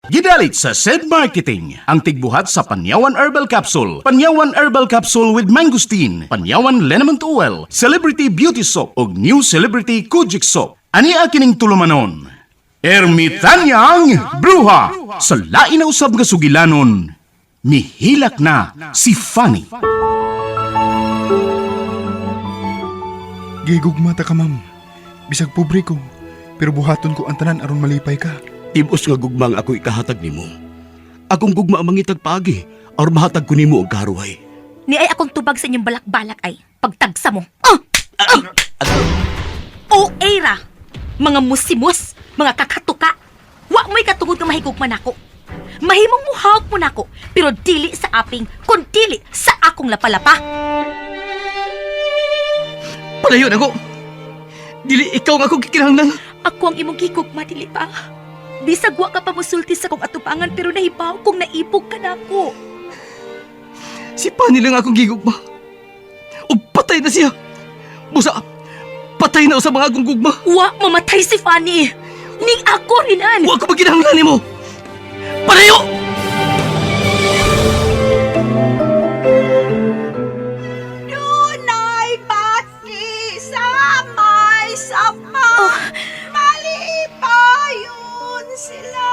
Gidalit sa SED Marketing, ang tigbuhat sa Panyawan Herbal Capsule, Panyawan Herbal Capsule with Mangosteen, Panyawan Liniment Oil, Celebrity Beauty Soap, ug New Celebrity Kojic Soap. Ani kining tulumanon. Ermitanyang Bruha, sa lain na usab nga sugilanon, mihilak na si Fanny. Gigugmata ka, ma'am. Bisag pobre ko, pero buhaton ko ang tanan aron malipay ka. Tibos nga gugmang ako ikahatag nimo. Akong gugma ang mangitag pagi, or mahatag ko nimo og karuhay. Ni ay akong tubag sa inyong balak-balak ay pagtagsa mo. O era, mga musimos, mga kakatuka. Wa mo'y katungod nga mahigugman ako. Mahimong muhawak mo nako, pero dili sa aping, kun dili sa akong lapalapa. Palayon ako! Dili ikaw nga akong kikinahanglan. Ako ang imong gigugma, dili pa. Bisag wa ka pa musulti sa kong atubangan, pero nahibaw kong naipog ka na ako. Si Pani lang akong gigugma. O patay na siya. Busa, patay na sa mga akong gugma. Wa mamatay si Fanny. Ning ako rinan. Wa ko maginahanglan nimo. Palayo! Dunay bati sa may sapa. Malipayon sila.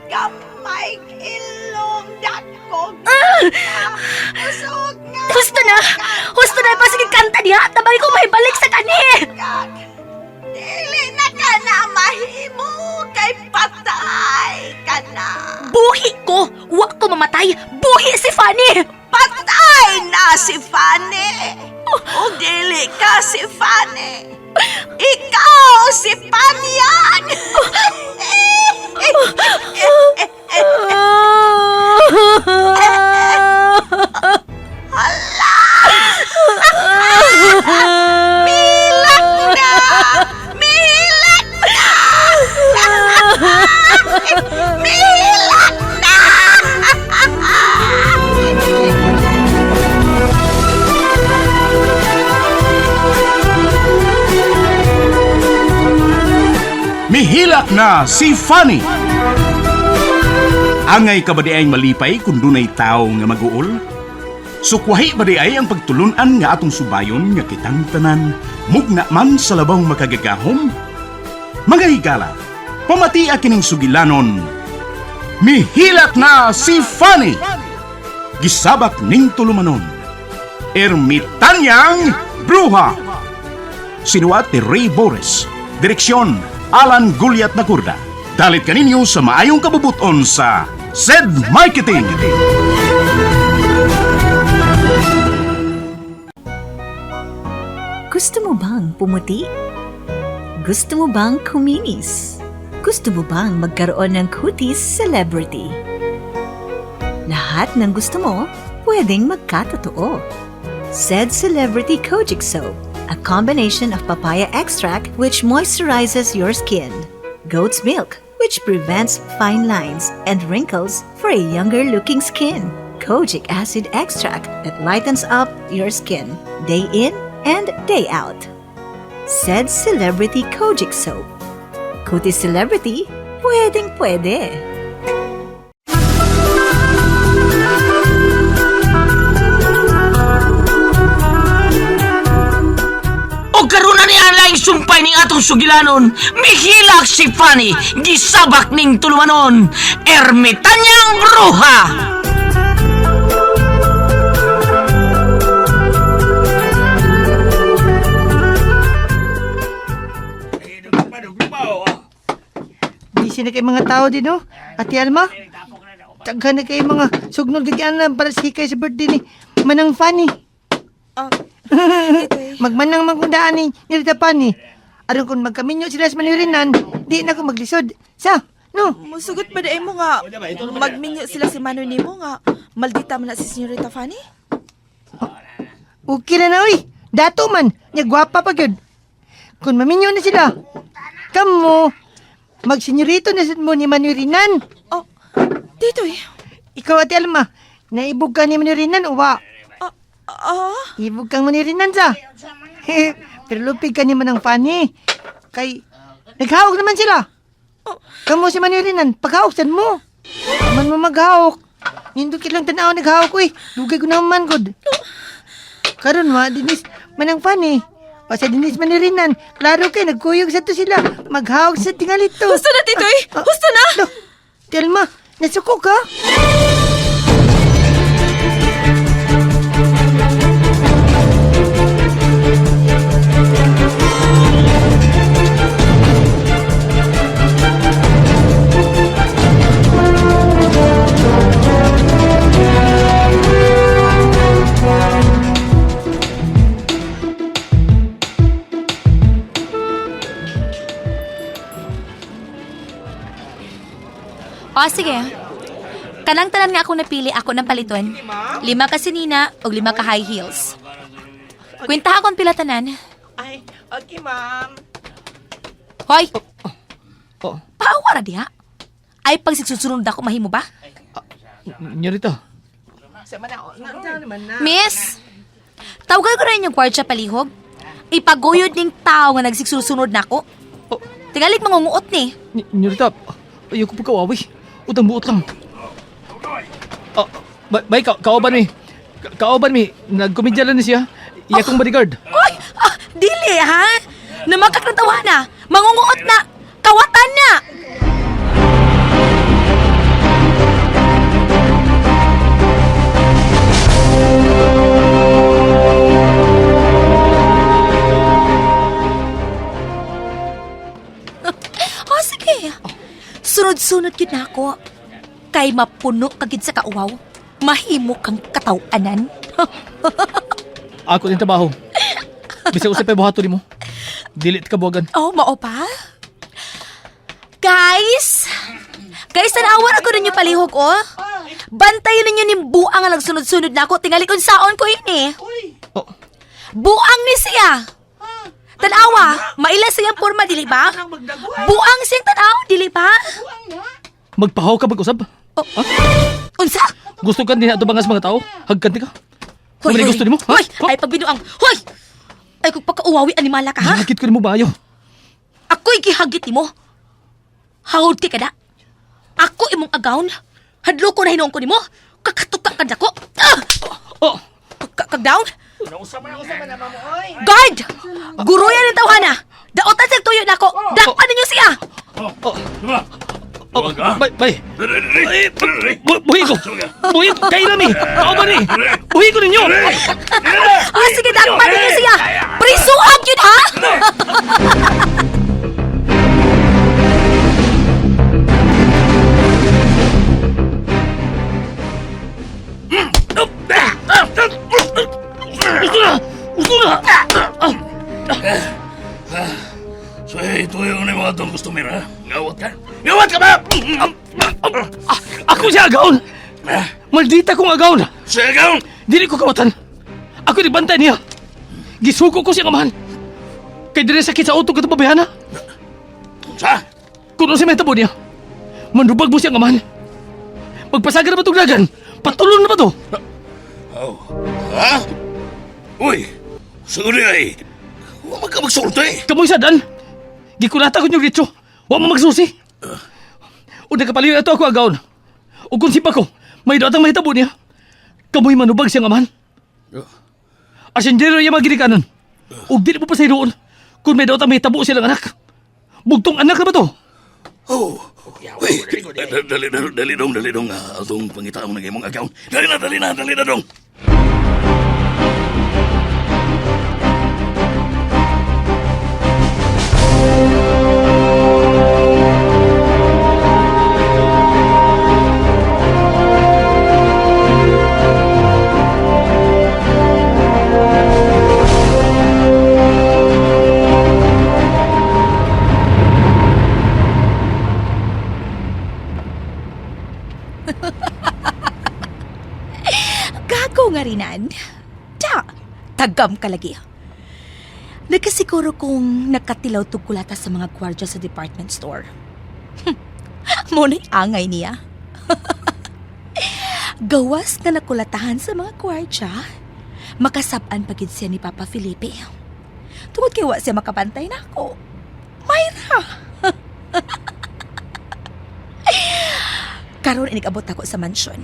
Gamay ilong dakog. Usog nga. Husto na! Husto na! Pasig kanta niya! Tabay ko mahibalik sa kani! Dili na ka na mahimo kay patay ka na. Buhi ko! Wa ko mamatay! Buhi si Fanny! Patay na si Fanny. O dili ka si Fanny. Ikaw si Panyan. Hala! Milak na! Milak na! Milak na! Mihilak na si Fanny. Angay ka ba di ay malipay kung dunay tao nga mag-uol? Sukwahi ba di ay ang pagtulunan nga atong subayon nga kitang tanan, mugna man sa labang makagagahom? Mga higala, pamati kining sugilanon. Mihilak na si Fanny. Gisabak ning tulumanon. Ermitanyang Bruha. Sinuat ni Ray Boris. Direksyon Alan Gulyat Nagurda. Dalit kaninyo sa maayong kabubuton sa SED Marketing. Gusto mo bang pumuti? Gusto mo bang kuminis? Gusto mo bang magkaroon ng kutis celebrity? Lahat ng gusto mo, pwedeng magkatotoo. SED Celebrity Kojic Soap, a combination of papaya extract which moisturizes your skin, goat's milk which prevents fine lines and wrinkles for a younger-looking skin, kojic acid extract that lightens up your skin day in and day out. SED Celebrity Kojic Soap. Kutis Celebrity, pwedeng pwede. O karuna ni Alay sumpay ning atong sugilanon, mihilak si Fanny, gisabak ning tulumanon, Ermitanyang Bruha. Busy na kay mga tao din, no? Ate Alma, taghan na kay mga sugnol gagyanan para sa hikay sa birthday ni Manang Fanny. Magmanang magkundaan ni Nirita Fanny. Aron kung magkaminyo sila sa manirinan, di na ako maglisod. Sa, no? Musugot pa day mo nga, magminyo sila si Mano ni mo nga, maldita man na si Senyorita Fanny? Okay na na, uy. Dato man, niya gwapa pa gyud. Kung maminyo na sila, kamo, magsenyorito na mo ni Manirinan. Oh, Titoy. Ikaw, Ate Alma, naibog ka ni Manirinan o wa? Ah? Ibog kang Manirinan sa. Pero lupig ka ni Manang Fanny. Kay, naghawag naman sila. Kamu si Manirinan, paghawak mo. Aman mo maghawak. Nindot kilang tanaw naghawak ko eh. Dugay ko naman god. Karon ma, dinis manang Fanny. O sa dinis Manirinan, klaro kay nagkuyog sa to sila. Maghawak sa tingalito. Husto na, Titoy! Husto na! Telma, nasuko ka? O, sige. Kanang tanan nga ako napili ako ng paliton. 5 ka sinina o 5 ka high heels. Kwenta akong pila tanan. Ay, okay, ma'am. Hoy! Oh, Paawara diha. Ay, pag sigsusunod ako, mahimo ba? Nyorita. Miss! Tawagan ko na inyong kwartsa palihog. Ipaguyod ning tao nga nagsigsusunod na ako. Oh. Tingalit mangunguot ni. Nyorita, ayoko pagkawawi. Utang buot lang. Bay, kaoban mi. Kaoban mi. Nagkomedya lang ni siya. Iya kong bodyguard. Oy! Dili ha? Namakak na tawa na. Mangunguot na. Kawatan na. Oh, sige. Sunod-sunod yun na ako. Kay mapuno kagid sa kauwaw. Mahimo kang katawanan. Ako din trabaho. Bisa usay pa buhato mo. Dilit ka buwagan. Oh, mao pa? Guys! Guys, tanawan ako ninyo palihog, oh. Bantayan ninyo ni buang nga nagsunod-sunod na ako. Tingali kong saon ko ini. Oh, Buang ni siya. Tanawa, maila siyang forma, dili ba? Buang siyang tanaw, dili ba? magpahaw ka mag-usab. Oh. Unsa? Gusto ka din ato bangas mga tao? Hagkanti ka? Ano gusto ni mo? Hoy! Ay, pagbinuang. Hoy! Ay, kung pagkauwawi, animala ka, ha? Hagit ko ni mo bayo. Ako'y gihagit ni mo. Hawod ti ka na. Ako imong agawn. Hadlo ko na hinoong ko ni mo. Kakatuka ka na ko. Oh! Kag-down? Guard! Guro yan ang tawhana. Daotan siyang tuyo na ko. Dakpan ninyo siya. Oh, bay! Buhi ko! Buhi! Kayo nami! Ako ba ni? Buhi ko ninyo! Sige, dakpan ninyo siya. Prisuhag yun, ha? Gusto na! So, ito yung mga itong gusto mira. Ngawat ka? Ngawat ka ba? Ako siya agaon! Maldita kong agaon! Siya gaon! Dili ko kawatan! Ako ni bantay niya! Gisuko ko siyang amahan! Kay dire sakit sa auto ka ito babihana! Sa? Kung ano siya may tabo niya, manrubag mo siyang amahan! Magpasaga na ba itong dagan? Patulong na ba to? Ha? Uy! Sorry ay! Huwag ka magsulti! Kamoy sadan! Gikulata ko niyong ritso! Huwag mo magsusi! O nakapaliw ito ako agaon! O kung sipa ko, may datang mahitabo niya! Kamoy manubag siyang amahan! Asyendero yung mga ginikanan! O di mo pa sa iroon kung may datang mahitabo silang anak! Bugtong anak na ba to? Oh! Uy! Dali dong! Atong pangitaong ng imong account! Dali na dong! Gago nga rinan. Tiya, tagam ka lagi. Nagkasiguro kong nakatilaw tugkulata sa mga gwardya sa department store. Muna'y angay niya. Gawas na nakulatahan sa mga gwardya, makasaban pagid siya ni Papa Felipe. Tungod kay wa siya makabantay na ako. Mayra! Karon inigabot ako sa mansyon.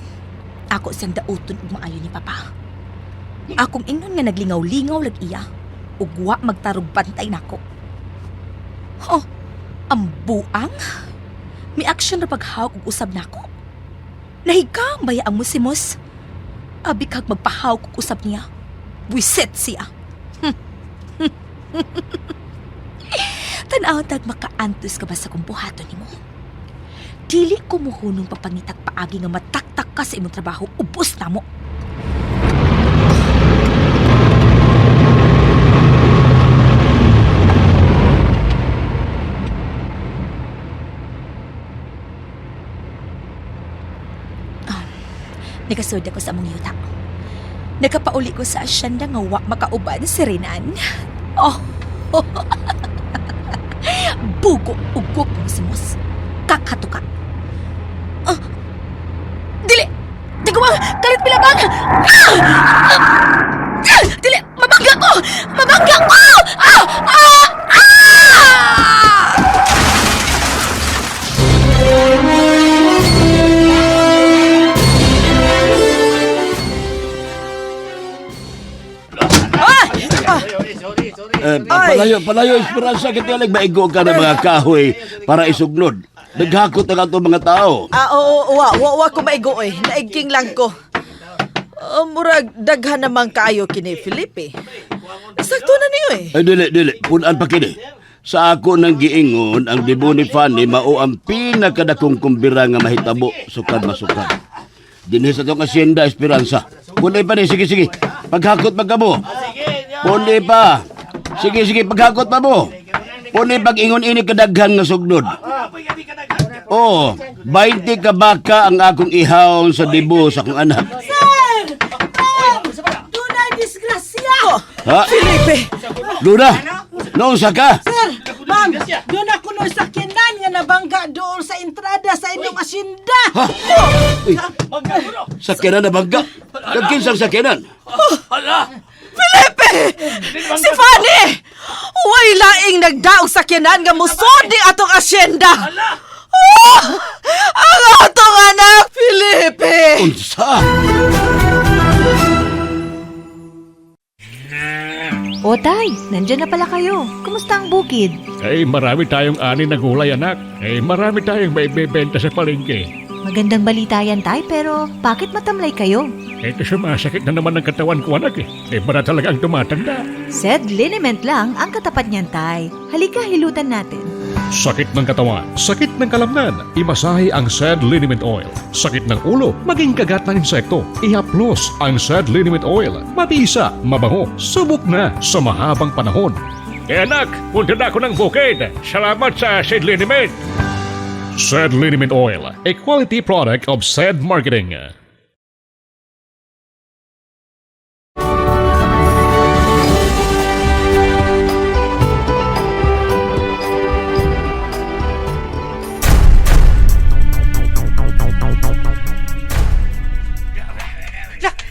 Ako siyang dauton ug maayo ni Papa. Akong ingnon nga naglingaw-lingaw lag iya ug wa magtarog bantay nako. Oh, ang buang? May aksyon na paghawak ug usab nako. Nahigkang baya ang musimos. Abi kag magpahawak ug usab niya. Buiset siya. Tanaw tag makaantos ka ba sa kung buhaton nimo? Dili ko muhunong papangitak paagi nga mataktak ka sa imong trabaho, ubos na mo. Nagasood ako sa among yuta. Nakapauli ko sa asyenda nga wa makauban si Renan. Oh, bugo ugok mo si Mos. Kakatuka. Dili! Tigawang! Kalit pilabang! Dili! Mabangga ko! Mabangga ko! Palayo, Esperanza, katiyalig maigo ka ng mga kahoy para isugnod. Naghakot na lang mga tao. Oo, wa ko maigo eh. Naigking lang ko. Murag daghan naman kaayo kini Felipe. Sakto na niyo eh. Ay, dili. Punan pa kini. Sa ako nang giingon, ang dibo ni Fanny mao ang pinakadakong kumbira nga mahitabo, sukad masukad. Dinhi sa itong asyenda, Esperanza. Punay pa ni, sige. Paghakot magkamo. Punay pa. Sige, paghakot pa mo. Punay pag-ingon ini kadaghan nga sugnod. Oo, 20 ka baka ang akong ihaw sa dibo sa akong anak. Sir! Dunay disgrasya! Ha? Felipe! Luna, noong ka? Sir, ma'am, doon ako no sakyanan nga nabangga doon sa entrada sa inyong asyenda. Ha? Uy, sakyanan na bangga? Nagkinsang sakyanan? Felipe! Si Fanny! Way laing nagdaog sakyanan nga musod ni atong asyenda! Ang atong anak, Felipe! Unsa? O tay, nandyan na pala kayo. Kumusta ang bukid? Marami tayong ani na gulay, anak. Marami tayong may bebenta sa palengke. Magandang balita yan tay, pero bakit matamlay kayo? Sumasakit na naman ang katawan ko, anak. Para talagang tumatanda. Said liniment lang ang katapat niyan tay. Halika, hilutan natin. Sakit ng katawan, sakit ng kalamnan, imasahe ang Sad Liniment Oil. Sakit ng ulo, maging kagat ng insekto, ihaplos ang Sad Liniment Oil. Mabisa, mabango, subok na sa mahabang panahon. Anak, punta na ako ng bukid. Salamat sa Sad Liniment. Sad Liniment Oil, a quality product of Sad Marketing.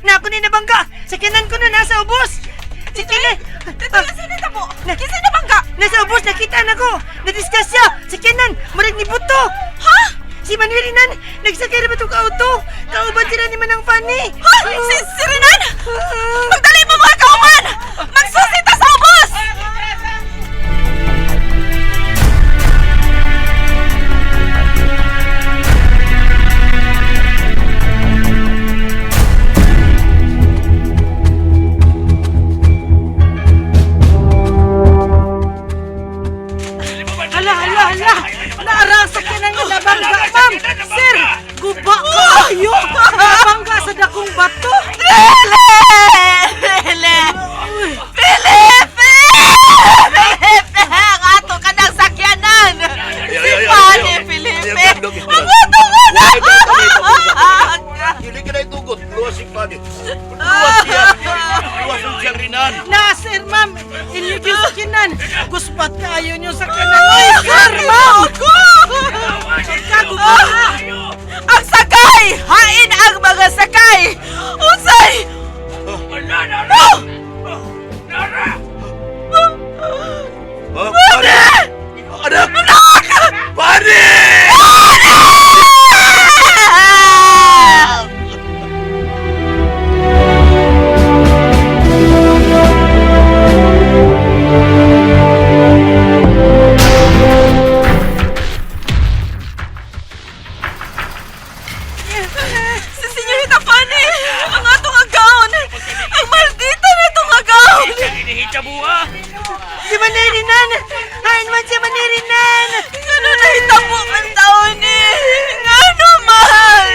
Naku ni nabangga! Sakyanan ko na nasa ubos! Sige! Sino na mo? Kisa na bangga? Nasa ubos, nakita na ko! Nadisgasya! Sakyanan! Murag ni Buto! Ha? Si Manuelinan! Nagsakay na ba itong auto? Kauban sila ni Manang Fanny! Ha? Si Renan? Magdali mo mga kauman! Magsusita sa ubos! Hala! Naarang sakyanan nga nabangga, ma'am! Sir, guba ka ayo! Nabangga sa dakong bato! Felipe! Ang ato ka ng sakyanan! Si Fanny, Felipe! Ang ato ka na! Hindi ka na itugot. Luwas si Fanny. Luwas siya. Luwas siyang rinan. Na, sir, ma'am! Inyo yung sakyanan! Guspat ka ayo nyo sakyanan! Ay, sir, ma'am! Kaguba ka! Ang sakay! Hain ang mga sakay! Usay! Anak! Fanny! Si Senyorita Fanny! Ang atong agaon! Ang maldita na itong agaon! Si Manirinan! Hain man si Manirinan! Ano na hitabo ang taon ni? Ano man?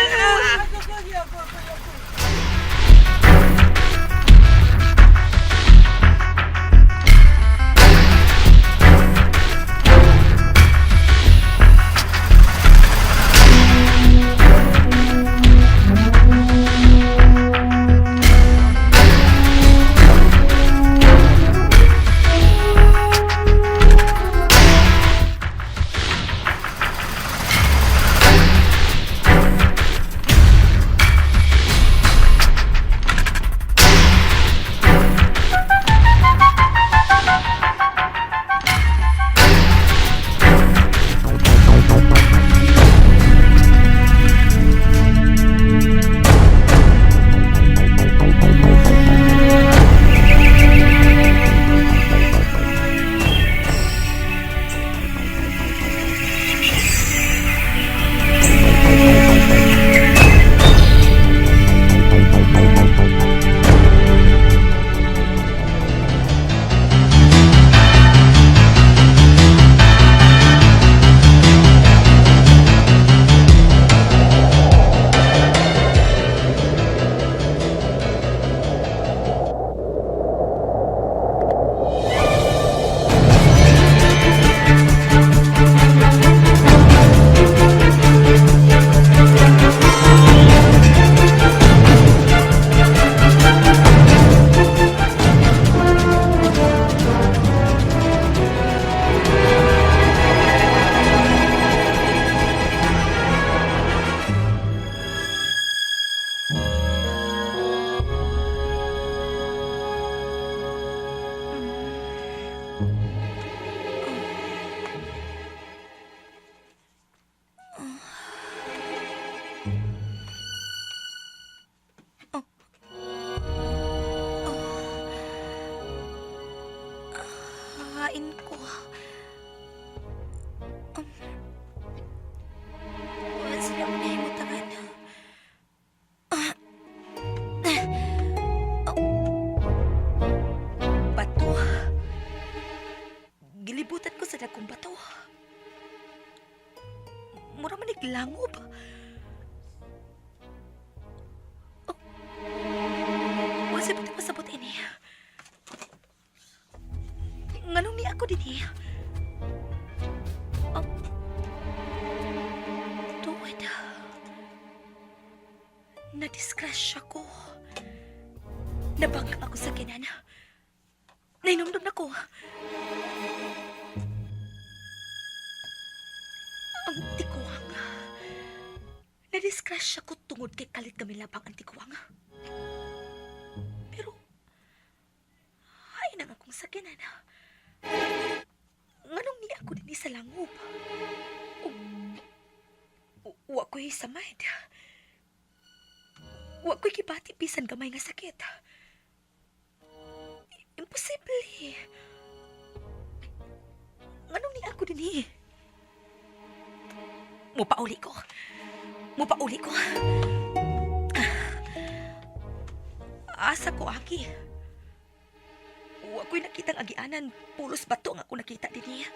Hain ko. Wala sila manihimutangan. Bato. Gilibutan ko sa dagkong bato. Mura man naglangob. Wala siya pati pasabot ini. Nganong ni ako din eh? Tuwid. Nadisgrasya ko. Nabangga ako sa kinan. Nainomdom na ko. Ang tikuwang. Nadisgrasya ko tungod kay kalit kami labang ang tikuwang. Pero, ay nang akong sakinan. Nganong ni ako din sa langob? Wa ko'y samad. Wa ko'y kibati bisan gamay nga sakit. Imposible. Nganong ni ako din Mupauli ko. Asa ko, Aki. Wa ko'y nakitang agianan, pulos bato nga ako nakita din niya.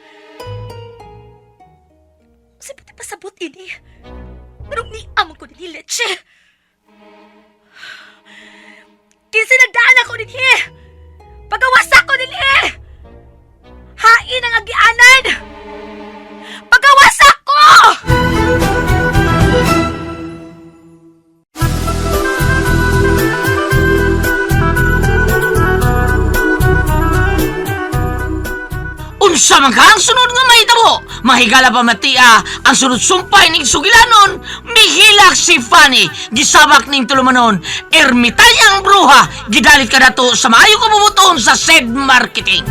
Kasi pati pasabot ini. Anong ni amang ko din leche? Kinsa nagdaan ako din pagawasa ko din hain ang agianan! Pagawasa ko! Unsa man ka ang sunod nga mahitabo? Mahigala pa matia ang sunod sumpay ning sugilanon. Mihilak si Fanny, gisabak ning tulumanon. Ermitanyang bruha, gidalit ka dato sa maayo kabubuton sa said marketing.